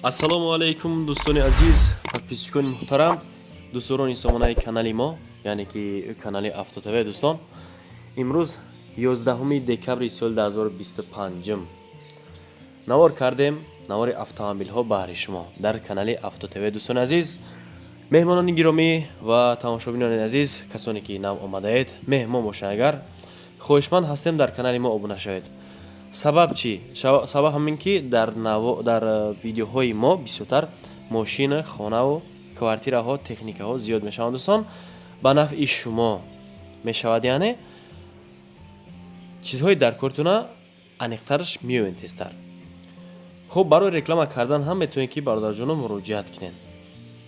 ассалому алайкум дӯстони азиз, подписчикони муҳтарам, дӯстдорони сомонаи канали мо, яъне ки канали Автотв дӯстон. имрӯз 11 декабри соли 2025 навор кардем навори автомобилҳо баҳри шумо дар канали Автотв. дӯстони азиз, меҳмонони гиромӣ ва тамошобинони азиз, касоне ки нав омадаед, меҳмон бошед, агар хоҳишманд ҳастем дар канали мо обуна шавед. Сабаб чӣ? Сабаб ҳамин ки дар видеоҳои мо бисёртар мошина, хонаву квартираҳо, техникаҳо зиёд мешаванд. дӯстон, ба нафъи шумо мешавад, яъне чизҳои дар кортуна аниқтарш меёвен тезтар. хуб, барои реклама кардан ҳам метавонед ки бародарҷонон муроҷиат кунед.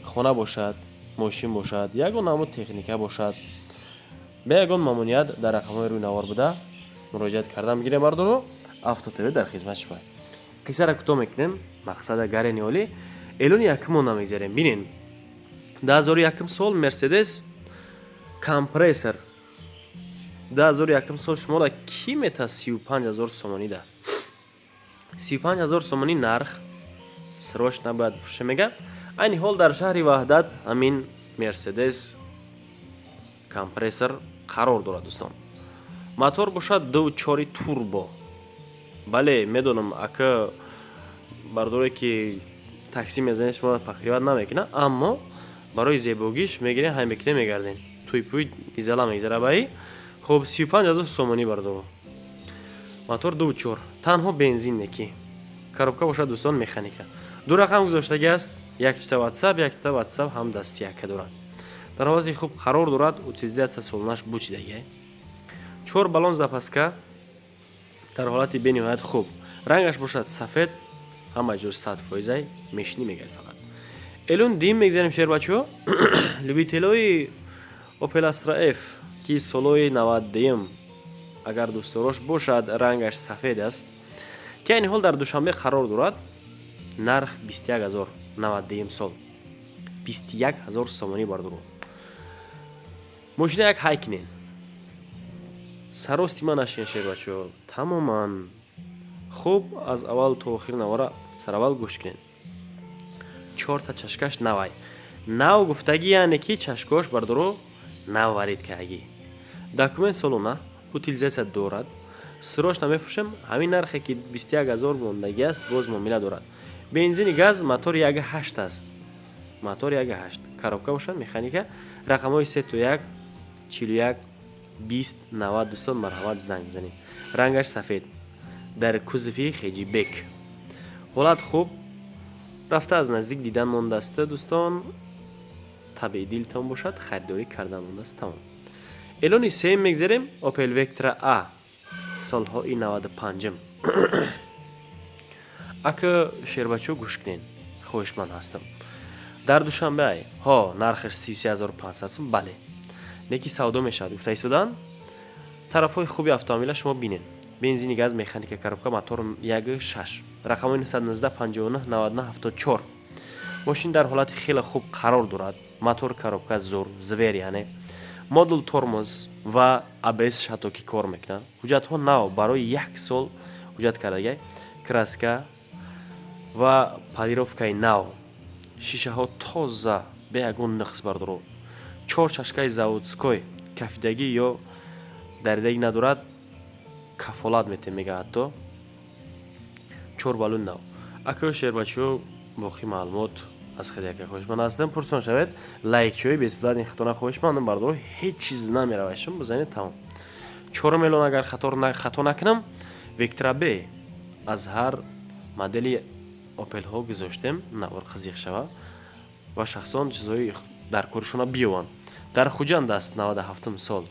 хона бошад, мошин бошад, ягон намуд техника бошад, ба ягон мамнуият дар рақамҳои рӯи навор буда муроҷиат кардан бигирем бардоро Автотв дар хизмат шумо. қиссаро кӯтоҳ мекунем. Мақсада гарени олӣ элони якумон намегзарем. бинен 2001 сол Мерседес компрессор 2001 сол шуморо ки мета 35000 сомонӣ да 35000 сомонӣ нарх срош набояд фурӯша мега. айни ҳол дар шаҳри Ваҳдат ҳамин Мерседес компрессор қарор дорад. дӯстон, мотор бошад 2.4 турбо. бале, медонам ака бардоре ки такси мезанед шумо пахриват намекуна, аммо барои зебогиш мегирем ҳаймекне мегардем. туйпуй изала мегзара баи. хуб, 35000 сомонӣ бардоро. мотор 2.4, танҳо бензин неки. коробка бошад дӯстон, механика. ду рақам гузоштагӣ аст, якчита WhatsApp, якчита WhatsApp ҳам дасти яка дорад. дар ҳолати хуб қарор дорад, утилизатсия солонаш бучидагӣ. 4 баллон запаска дар ҳолати бениҳоят хуб. рангаш бошад сафед, ҳама ҷур 100% мешинӣ мегаед фақат. элон дим мегзарем шер бачо. любителои Opel Astra F ки солои 90 агар дӯстдорош бошад, рангаш сафед аст, ки айни ҳол дар душанбе қарор дорад. нарх 21000, 90 сол 21000 сомонӣ бардоро. мошина як хайкнен. сарости ман ашин шер бачо, тамоман хуб. аз аввал то охир навора сараввал гӯш кунед. 4 чашкаш навай. нав гуфтагӣ яъне ки чашкош бардоро нав варид кардагӣ. документ солона, утилизатсия дорад. срош намефурӯшем. ҳамин нархе ки 21000 мондагӣ аст, боз муомила дорад. бензини газ, мотор 1.8 аст. мотор 1.8, коробка бошад, механика. рақамҳои 321 41 20 90. дӯстон, марҳамат, занг занед. рангаш сафед, дар кузофи хеҷибек. ҳолат хуб. рафта аз наздик дидан мондааст. дӯстон, табеи дилтон бошад, харидорӣ кардан мондааст. тамом. элони сеюм мегзарем. Opel Vectra A солҳои 95. ака шербачо гӯш кунед, хоҳишманд ҳастам. дар душанбе ай нархаш 33500 сом. бале, неки савдо мешавад. гуфта истодан тарафҳои хуби автомобила шумо бинед. бензини газ, механика, коробка, мотор 1.6, рақамҳои 919 59 99 74. мошин дар ҳолати хеле хуб қарор дорад. мотор, коробка зур, звер, яъне модул тормоз ва ABS ҳатто ки кор мекунад. ҳуҷҷатҳо нав, барои 1 сол ҳуҷҷат кардагӣ. краска ва полировкаи нав. шишаҳо тоза, бе ягон нақс бардоро. 4 чашкаи заводской, кафидагӣ ё даридагӣ надорад. кафолат метем мега ҳатто. 4 баллон нав. ака шербачо боқӣ маълумот аз хедака хоҳишманд ҳастам. пурсон шавед. лайкчои безплатни хитона хоҳишмандам бардоро ҳеҷ чиз намеравад. шумо бизанед, тамом. 4 миллион агар хато накунам, Vectra B аз ҳар модели Opel-ҳо гузоштем, навор хазиқ шава ва шахсон чизҳои дар коришона биёванд. дар хуҷанд аст 97 сол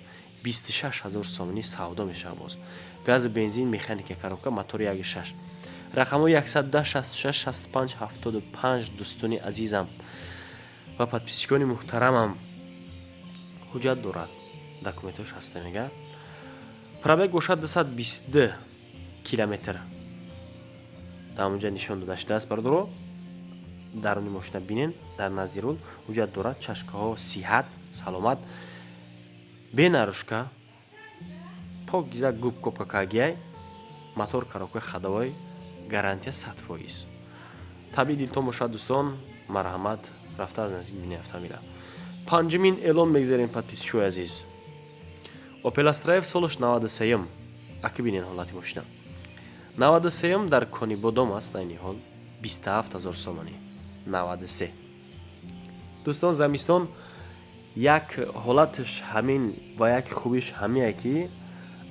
26000 сомонӣ савдо мешавад. боз газ, бензин, механика, коробка, мотор 1.6. рақамҳои 110 66 65 75. дӯстони азизам ва подписчикони муҳтарамам, ҳуҷҷат дорад. документош ҳаста мега. пробег бошад 222 километр. дар онҷа нишон дода шудааст бардоро. даруни мошина бинен. дар назди рул ҳуҷҷат дорад. чашкаҳо сиҳат, саломат, бенарӯшка, покиза губка кагиай. мотор, коробка ходовой, гарантия 100%. табии дилтон бошад дӯстон, марҳамат, рафта аз наздик бибинед автомобила. Панҷумин эълон мегзарем подписчиҳои азиз. Opel Astra F солаш 93. Ака бинен ҳолати мошина. 93 дар кони бодом аст айни ҳол 27000 сомонӣ. 93. дӯстон замистон як ҳолаташ ҳамин ва як хубиш ҳамие ки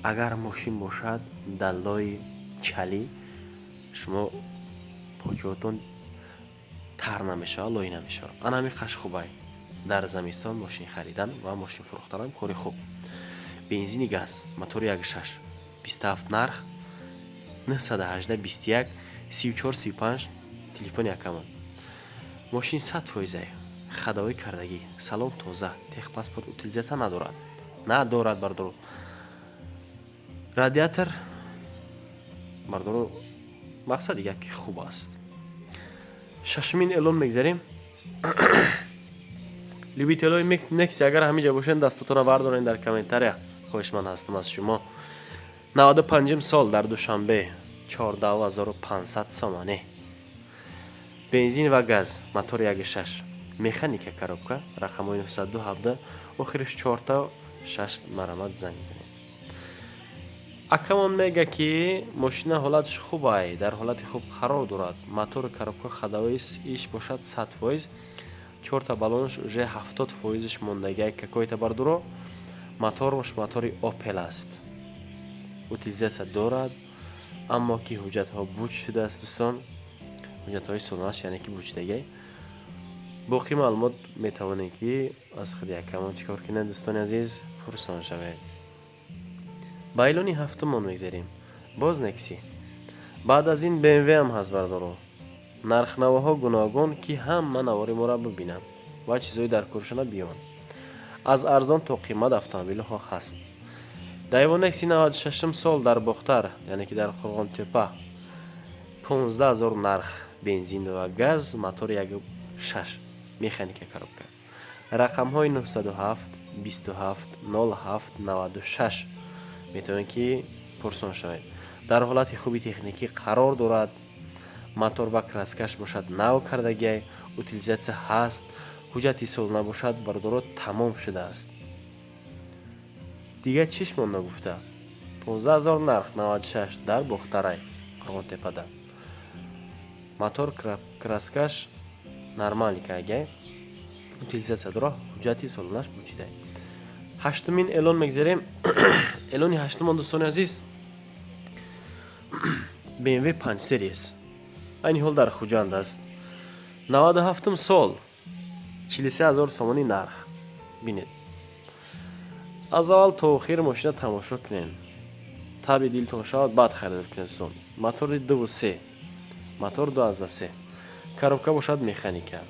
агар мошин бошад даллои чалӣ шумо почоҳатон тар намешавад, лой намешавад. Ана ҳамин қаш хубай дар замистон мошин харидан ва мошин фурӯхтанам кори хуб. Бензини газ, мотори 1.6, 27 нарх, 918 21 34 35, телефони акамон. Мошин 100%, хадовӣ кардагӣ, салон тоза, техпаспорт утилизатсия надорад бардору. Радиатор бардору мақсади як хуб аст. Шашмин эълон мегзарем. Любителои Nexia агар ҳамиҷа бошен дастотона вардорен дар комментария. Хоҳишманд ҳастам аз шумо. 95 сол дар душанбе 14500 сомонӣ. Бензин ва газ, мотор 1.6, механика коробка, рақамҳои 902 охириш 4-6 марамат занг занед. Акамон мега ки мошина ҳолаташ хубай, дар ҳолати хуб қарор дорад. Мотори коробка хадавоис иш бошад 100%, 4 баллонш уже 70% мондагиай какой-то бардуро. Моторш мотори Opel аст. Утилизатсия дорад, аммо ки ҳуҷҷатҳо буч шудааст дӯстон. ҳуҷҷатҳои солонаш яъне ки бучдагӣ. боқӣ маълумот метавонед ки аз худи акамон чикор кунед дӯстони азиз, пурсон шавед. ба эълони ҳафтумон мегзарем. Боз Nexia. баъд аз ин BMW ҳам ҳаст бардоро. нархнавоҳо гуногун ки ҳама навори моро бибинам ва чизҳои дар коршона биён. аз арзон то қимат автомобилҳо ҳаст. Daewoo Nexia 96 сол дар Бохтар, яъне ки дар Қурғонтепа, 15000 нарх, бензин ва газ, мотори 1.6, механика коробка. Рақамҳои 907 27 07 96 метавонед ки пурсон шавед. дар ҳолати хуби техникӣ қарор дорад. мотор ва краскаш бошад нав кардагиай, утилизатсия ҳаст, ҳуҷҷати сол набошад бардоро тамом шудааст. дига чиш монда гуфта? 15000 нарх 96 дар Бохтарай, Қурғонтепада. мотор краскаш нормалика агай, утилизатсия дора, ҳуҷҷати солонаш бучидай. ҳаштумин эълон мегзарем. эълони ҳаштумон дӯстони азиз, BMW 5 Series. айни ҳол дар Хуҷанд аст. 97 сол, 43000 сомонӣ нарх. бинед. аз аввал то охир мошина тамошо кунед. таби дилтон шавад баъд харидор кунед дӯстон. мотори 2.3, мотор 2.3, коробка бошад механика.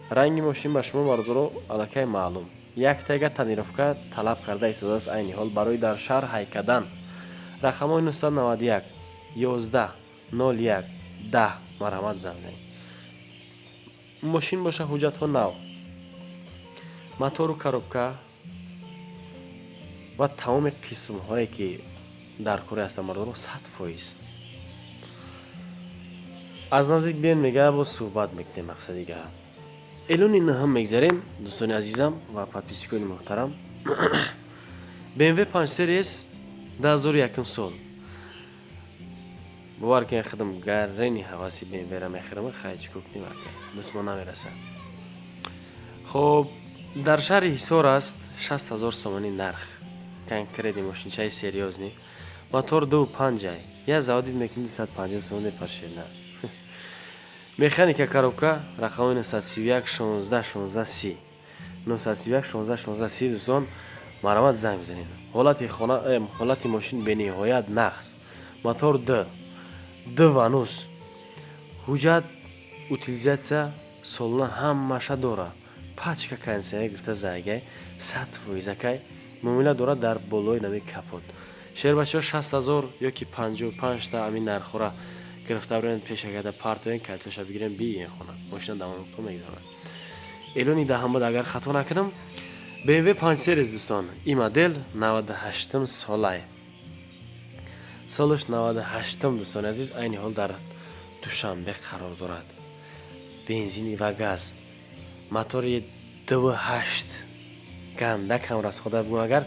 ранги мошин ба шумо бардоро аллакай маълум. як тага тонировка талаб карда истодааст айни ҳол барои дар шаҳр ҳайкадан. рақамҳои 991 11 01 10 марҳамат занг занед. мошин боша ҳуҷҷатҳо нав, мотору коробка ва тамоми қисмҳое ки дар кори ҳастанд бардоро 100%. аз наздик биен мега бо суҳбат мекунем мақсади гап. эълони нӯҳум мегзарем дӯстони азизам ва подписчикони муҳтарам. BMW 5 Series 2001 сол. бовар кунед худам гаррени ҳаваси BMW-ра мехӯрам, хай чикор кунем ака, дастмо намераса. хоб дар шаҳри Ҳисор аст, 6000 сомонӣ нарх. конкретни мошинчаи серьёзни. мотор 2.5, я заводи мекунед 250 сомонӣ паршена. механика коробка, рақамҳои 931 16 16 30, 931 16 16 30 дӯстон, марҳамат занг бизанед. ҳолати мошин бениҳоят нағз. мотор 2 ванус, ҳуҷҷат, утилизатсия солона ҳамаша дора. пачка кондитсионер гирифта зайгай 100% акай муомила дорад дар болои нави капот. шербачаҳо 60000 ёки 55 та ҳамин нархҳора гирифта бирен пешакада партоен калтоша бигирен биен хона. мошина давомиқо мегзарад. эълони даҳам буд агар хато накунам. BMW 5 Series дӯстон, ин модел 98 солай. солаш 98 дӯстони азиз, айни ҳол дар Душанбе қарор дорад. бензини ва газ, мотори 2.8 ганда кам расхода бу агар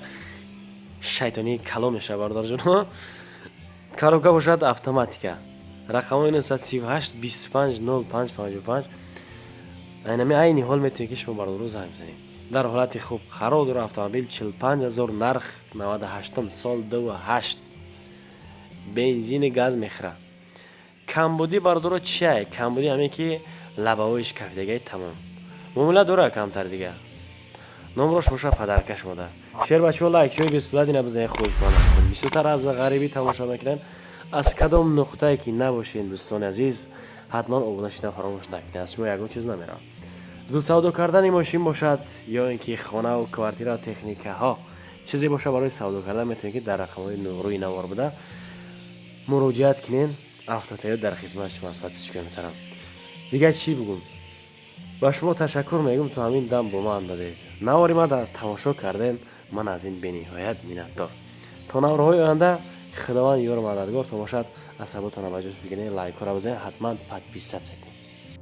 шайтони кало меша бардорҷон. Коробка бошад автоматика. Рақамои 938 25 05 55. Айнами айни ҳол метавонед ки шумо бардору занг бизанед. Дар ҳолати хуб харо дора автомобил 45000 нарх 98 сол 28 бензини газ мехра. Камбуди бардоро чия? Камбуди ҳаме ки лабаҳои шикафидагаи тамом. Муомила дора камтар дига. номрош боша падаркаш модар. Шер бачаҳо лайк чой бесплат ина бизанед хушбанд ҳастем. Бисёртар аз ғарибӣ тамоша мекунанд. Аз кадом нуқтае ки набошед дӯстони азиз, ҳатман обуна шидан фаромӯш накунед. Аз шумо ягон чиз намеравад. зуд савдо кардани мошин бошад ё ин ки хонаву квартира техникаҳо чизе боша барои савдо кардан метавонед ки дар рақамҳои нуғрӯи навор буда муроҷиат кунед. Автотаё дар хизмат шумо аст. Подписчика метарам. Дига чӣ бигӯм? ба шумо ташаккур мегӯм то ҳамин дам бо ман будед. Навори ман дар тамошо кардем. Ман аз ин бениҳоят миннатдор. То наврҳои оянда худованд ёр мададгор то бошад. Асаботона ба ҷош бигиред, лайкҳоро бизанед, ҳатман подписатсия кунед.